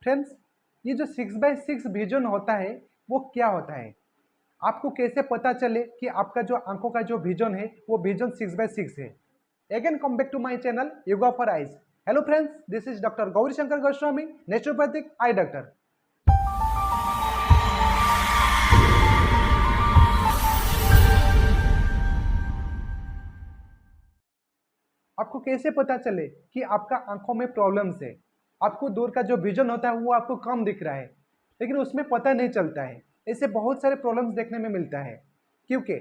Friends, ये जो 6/6 vision होता है वो क्या होता है? आपको कैसे पता चले कि आपका जो आंखों का जो विजन है वो विजन 6/6 है? Again come back to my channel yoga for eyes. Hello friends, this is doctor Gauri Shankar Goswami, naturopathic eye doctor. आपको कैसे पता चले कि आपका आंखों में प्रॉब्लम्स है? आपको दूर का जो विजन होता है वो आपको कम दिख रहा है, लेकिन उसमें पता नहीं चलता है। ऐसे बहुत सारे प्रॉब्लम्स देखने में मिलता है, क्योंकि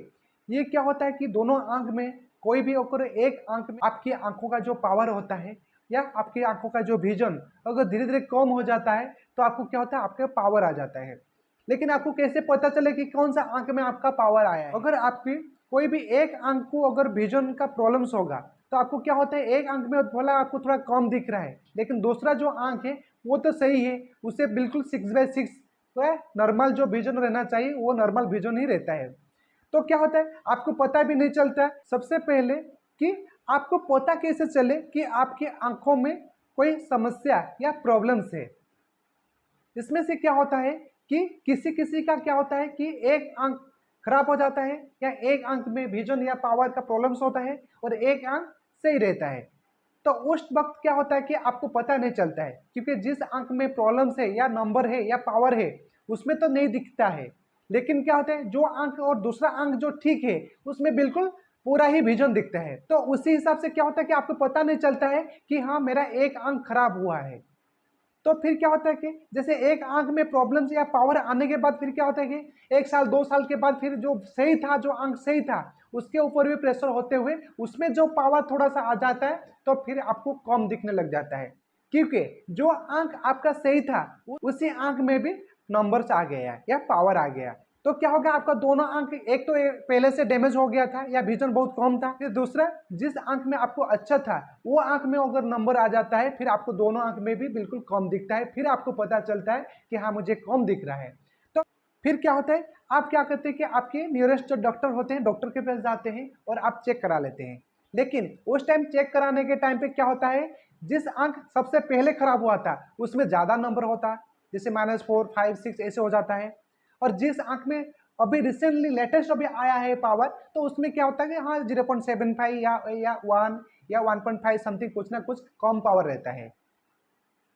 ये क्या होता है कि दोनों आंख में कोई भी अगर एक आंख में आपकी आंखों का जो पावर होता है या आपकी आंखों का जो विजन अगर धीरे धीरे कम हो जाता है तो आपको क्या होता है, आपका पावर आ जाता है। लेकिन आपको कैसे पता चले कि कौन सा आंख में आपका पावर आया है? अगर आपकी कोई भी एक आंख को अगर विजन का प्रॉब्लम्स होगा तो आपको क्या होता है, एक आंख में भला आपको थोड़ा कम दिख रहा है, लेकिन दूसरा जो आंख है वो तो सही है, उसे बिल्कुल 6/6 तो है, नॉर्मल जो विजन रहना चाहिए वो नॉर्मल विजन ही रहता है। तो क्या होता है, आपको पता भी नहीं चलता है सबसे पहले कि आपको पता कैसे चले कि आपकी आंखों में कोई समस्या या प्रॉब्लम्स है। इसमें से क्या होता है कि किसी किसी का क्या होता है कि एक आंख खराब हो जाता है या एक आंख में विजन या पावर का प्रॉब्लम्स होता है और एक आंख सही रहता है। तो उस वक्त क्या होता है कि आपको पता नहीं चलता है, क्योंकि जिस आंख में प्रॉब्लम्स है या नंबर है या पावर है उसमें तो नहीं दिखता है, लेकिन क्या होता है जो आंख और दूसरा आंख जो ठीक है उसमें बिल्कुल पूरा ही विजन दिखता है। तो उसी हिसाब से क्या होता है कि आपको पता नहीं चलता है कि हाँ मेरा एक आंख खराब हुआ है। तो फिर क्या होता है कि जैसे एक आंख में प्रॉब्लम्स या पावर आने के बाद फिर क्या होता है कि 1 साल 2 साल के बाद फिर जो सही था, जो आंख सही था उसके ऊपर भी प्रेशर होते हुए उसमें जो पावर थोड़ा सा आ जाता है तो फिर आपको कम दिखने लग जाता है, क्योंकि जो आंख आपका सही था उसी आंख में भी नंबर्स आ गया या पावर आ गया। तो क्या होगा, आपका दोनों आंख एक तो पहले से डैमेज हो गया था या विजन बहुत कम था, फिर दूसरा जिस आंख में आपको अच्छा था वो आंख में अगर नंबर आ जाता है फिर आपको दोनों आंख में भी बिल्कुल कम दिखता है। फिर आपको पता चलता है कि हाँ मुझे कम दिख रहा है। तो फिर क्या होता है, आप क्या करते हैं कि आपके नियरेस्ट जो डॉक्टर होते हैं डॉक्टर के पास जाते हैं और आप चेक करा लेते हैं। लेकिन उस टाइम चेक कराने के टाइम पे क्या होता है, जिस आंख सबसे पहले खराब हुआ था उसमें ज्यादा नंबर होता है, जैसे -4, 5, 6 ऐसे हो जाता है। और जिस आंख में अभी रिसेंटली लेटेस्ट अभी आया है पावर तो उसमें क्या होता है कि हाँ 0.75 या 1 या 1.5 समथिंग कुछ ना कुछ कम पावर रहता है।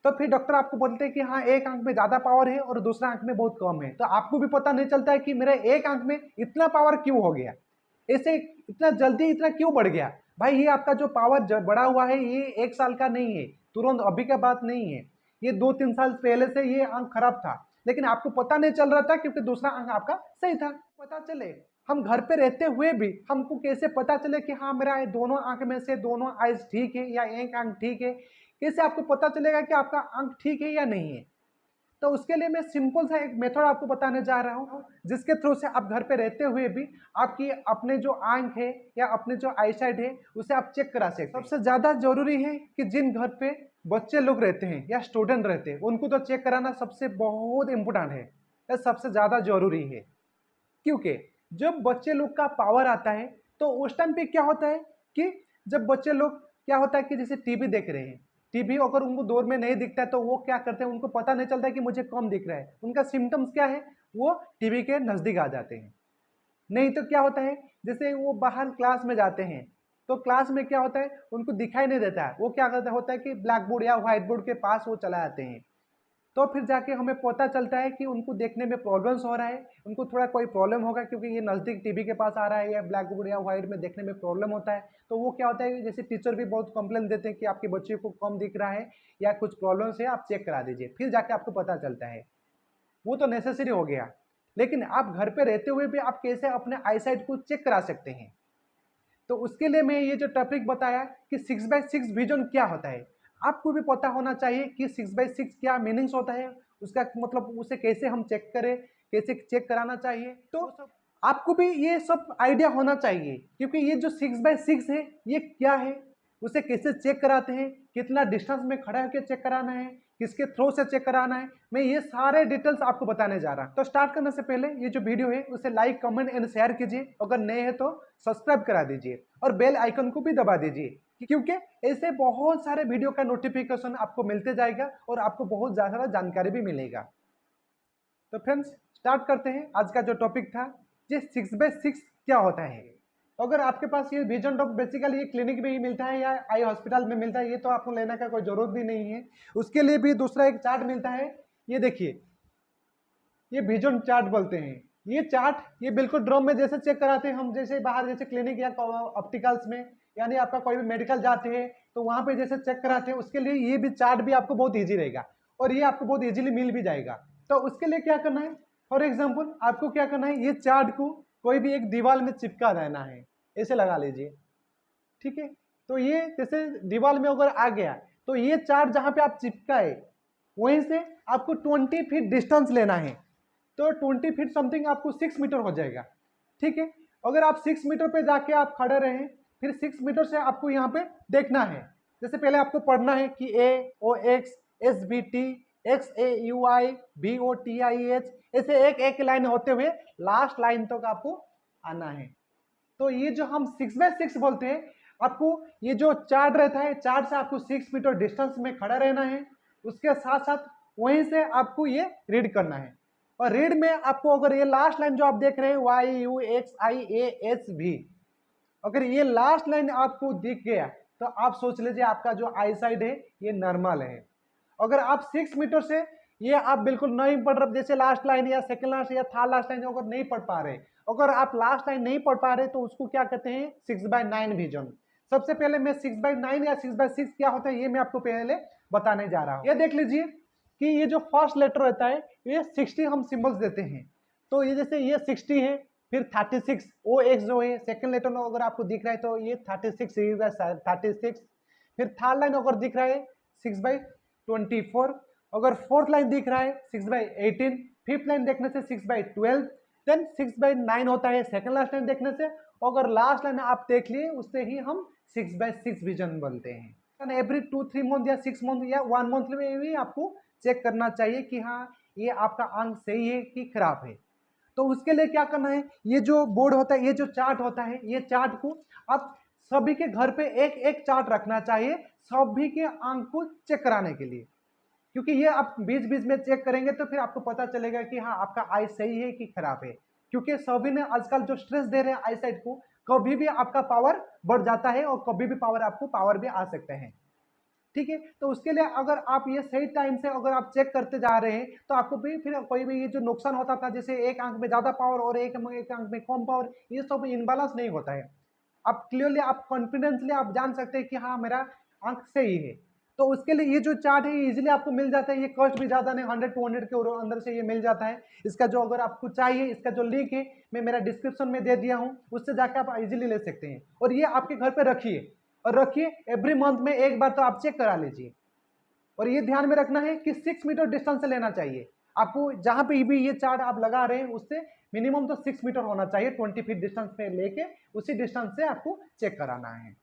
तो फिर डॉक्टर आपको बोलते हैं कि हाँ एक आंख में ज्यादा पावर है और दूसरा आंख में बहुत कम है। तो आपको भी पता नहीं चलता है कि मेरे एक आंख में इतना पावर क्यों हो गया, ऐसे इतना जल्दी इतना क्यों बढ़ गया। भाई ये आपका जो पावर बढ़ा हुआ है ये 1 साल का नहीं है, तुरंत अभी का बात नहीं है, ये 2-3 साल पहले से ये आंख खराब था, लेकिन आपको पता नहीं चल रहा था क्योंकि दूसरा आंख आपका सही था। पता चले हम घर पे रहते हुए भी हमको कैसे पता चले कि हाँ मेरा ये दोनों आंख में से दोनों आइज ठीक है या एक आंख ठीक है, कैसे आपको पता चलेगा कि आपका आंख ठीक है या नहीं है? तो उसके लिए मैं सिंपल सा एक मेथड आपको बताने जा रहा हूँ, जिसके थ्रू से आप घर पे रहते हुए भी आपकी अपने जो आंख है या अपने जो आईसाइट है उसे आप चेक करा सकते हैं। सबसे ज्यादा जरूरी है कि जिन घर पे बच्चे लोग रहते हैं या स्टूडेंट रहते हैं उनको तो चेक कराना सबसे बहुत इंपॉर्टेंट है, यह सबसे ज्यादा जरूरी है। क्योंकि जब बच्चे लोग का पावर आता है तो उस टाइम पे क्या होता है कि जब बच्चे लोग क्या होता है कि जैसे टीवी देख रहे हैं, टीवी अगर उनको दूर में नहीं दिखता है तो वो क्या करते हैं, उनको पता नहीं चलता है कि मुझे कम दिख रहा है, उनका सिम्टम्स क्या है, वो टीवी के नजदीक आ जाते हैं। नहीं तो क्या होता है, जैसे वो बाहर क्लास में जाते हैं तो क्लास में क्या होता है उनको दिखाई नहीं देता है, वो क्या करता होता है कि ब्लैक बोर्ड या व्हाइट बोर्ड के पास वो चला जाते हैं। तो फिर जाके हमें पता चलता है कि उनको देखने में प्रॉब्लम्स हो रहा है, उनको थोड़ा कोई प्रॉब्लम होगा क्योंकि ये नज़दीक टीवी के पास आ रहा है या ब्लैक बोर्ड या व्हाइट में देखने में प्रॉब्लम होता है। तो वो क्या होता है, जैसे टीचर भी बहुत कंप्लेन देते हैं कि आपके बच्चे को कम दिख रहा है या कुछ प्रॉब्लम्स है, आप चेक करा दीजिए, फिर जाके आपको पता चलता है। वो तो नेसेसरी हो गया, लेकिन आप घर पे रहते हुए भी आप कैसे अपने आईसाइट को चेक करा सकते हैं? तो उसके लिए मैं ये जो टॉपिक बताया कि 6/6 विजन क्या होता है, आपको भी पता होना चाहिए कि 6/6 क्या मीनिंग्स होता है, उसका मतलब उसे कैसे हम चेक करें, कैसे चेक कराना चाहिए। तो आपको भी ये सब आइडिया होना चाहिए, क्योंकि ये जो 6/6 है ये क्या है, उसे कैसे चेक कराते हैं, कितना डिस्टेंस में खड़ा होकर चेक कराना है, किसके थ्रू से चेक कराना है, मैं ये सारे डिटेल्स आपको बताने जा रहा हूं। तो स्टार्ट करने से पहले ये जो वीडियो है उसे लाइक कमेंट एंड शेयर कीजिए, अगर नए हैं तो सब्सक्राइब करा दीजिए और बेल आइकन को भी दबा दीजिए, क्योंकि ऐसे बहुत सारे वीडियो का नोटिफिकेशन आपको मिलते जाएगा और आपको बहुत ज़्यादा जानकारी भी मिलेगा। तो फ्रेंड्स स्टार्ट करते हैं। आज का जो टॉपिक था ये 6/6 क्या होता है। अगर आपके पास ये विजन डॉग बेसिकली ये क्लिनिक में ही मिलता है या आई हॉस्पिटल में मिलता है, ये तो आपको लेने का कोई जरूरत भी नहीं है। उसके लिए भी दूसरा एक चार्ट मिलता है, ये देखिए, ये विजन चार्ट बोलते हैं। ये चार्ट ये बिल्कुल ड्रॉम में जैसे चेक कराते हैं हम, जैसे बाहर जैसे क्लिनिक या ऑप्टिकल्स में, यानी आपका कोई भी मेडिकल जाते हैं तो वहां पे जैसे चेक कराते हैं, उसके लिए ये भी चार्ट भी आपको बहुत ईजी रहेगा और ये आपको बहुत ईजिली मिल भी जाएगा। तो उसके लिए क्या करना है, फॉर एग्जाम्पल आपको क्या करना है, ये चार्ट को कोई भी एक दीवार में चिपका देना है, ऐसे लगा लीजिए, ठीक है। तो ये जैसे दीवार में अगर आ गया तो ये चार्ट जहां पे आप चिपकाए वहीं से आपको 20 फीट डिस्टेंस लेना है। तो 20 फीट समथिंग आपको 6 मीटर हो जाएगा, ठीक है। अगर आप 6 मीटर पे जाके आप खड़े रहें, फिर 6 मीटर से आपको यहाँ पे देखना है। जैसे पहले आपको पढ़ना है कि AOX SBT XAUI BOTIH, ऐसे एक एक लाइन होते हुए लास्ट लाइन तक आपको आना है। तो ये जो हम 6/6 बोलते हैं, आपको ये जो चार्ट रहता है, चार्ट से आपको 6 मीटर डिस्टेंस में खड़ा रहना है। उसके साथ साथ वहीं से आपको ये रीड करना है। और रीड में आपको अगर ये लास्ट लाइन जो आप देख रहे हैं YUXIASV, अगर ये लास्ट लाइन आपको दिख गया तो आप सोच लीजिए आपका जो आई साइड है ये नॉर्मल है। अगर आप 6 मीटर से ये आप बिल्कुल नहीं पढ़ रहे, जैसे लास्ट लाइन या सेकंड लास्ट या थर्ड लास्ट लाइन अगर नहीं पढ़ पा रहे, अगर आप लास्ट लाइन नहीं पढ़ पा रहे तो उसको क्या कहते हैं, 6/9 विजन। सबसे पहले मैं 6/9 या 6/6 क्या होता है ये मैं आपको पहले बताने जा रहा हूँ। ये देख लीजिए कि ये जो फर्स्ट लेटर रहता है ये 60 हम सिंबल्स देते हैं। तो ये जैसे ये 60 है, फिर 36 OX जो है सेकंड लेटर में अगर आपको दिख रहा है तो ये 36 36। फिर थर्ड लाइन अगर दिख रहा है 6/24, अगर फोर्थ लाइन दिख रहा है 6/18, फिफ्थ लाइन देखने से 6/12, देन 6/9 होता है सेकंड लास्ट लाइन देखने से। अगर लास्ट लाइन आप देख लिए उससे ही हम 6/6 विजन बोलते हैं। एवरी 2-3 मंथ या 6 मंथ या 1 मंथ में भी आपको चेक करना चाहिए कि हाँ ये आपका आंख सही है कि खराब है। तो उसके लिए क्या करना है, ये जो बोर्ड होता है, ये जो चार्ट होता है, ये चार्ट को आप सभी के घर पे एक एक चार्ट रखना चाहिए सभी के आंख को चेक कराने के लिए। क्योंकि ये आप बीच बीच में चेक करेंगे तो फिर आपको पता चलेगा कि हाँ आपका आई सही है कि खराब है। क्योंकि सभी ने आजकल जो स्ट्रेस दे रहे हैं आई साइड को, कभी भी आपका पावर बढ़ जाता है और कभी भी आपको पावर भी आ सकते हैं, ठीक है। तो उसके लिए अगर आप ये सही टाइम से अगर आप चेक करते जा रहे हैं तो आपको भी फिर कोई भी ये जो नुकसान होता था, जैसे एक आंख में ज्यादा पावर और एक आंख में कम पावर, ये सब इनबैलेंस नहीं होता है। आप क्लियरली आप कॉन्फिडेंसली आप जान सकते हैं कि हाँ मेरा आंख सही है। तो उसके लिए ये जो चार्ट है इजीली आपको मिल जाता है, ये कॉस्ट भी ज्यादा नहीं, 100-200 के अंदर से ये मिल जाता है। इसका जो अगर आपको चाहिए, इसका जो लिंक है मैं मेरा डिस्क्रिप्शन में दे दिया हूँ, उससे जाकर आप इजीली ले सकते हैं। और ये आपके घर पे रखिए और रखिए, एवरी मंथ में एक बार तो आप चेक करा लीजिए। और ये ध्यान में रखना है कि 6 मीटर डिस्टेंस से लेना चाहिए आपको। जहां पे भी ये चार्ट आप लगा रहे हैं उससे मिनिमम तो 6 मीटर होना चाहिए, 20 फीट डिस्टेंस पे लेके उसी डिस्टेंस से आपको चेक कराना है।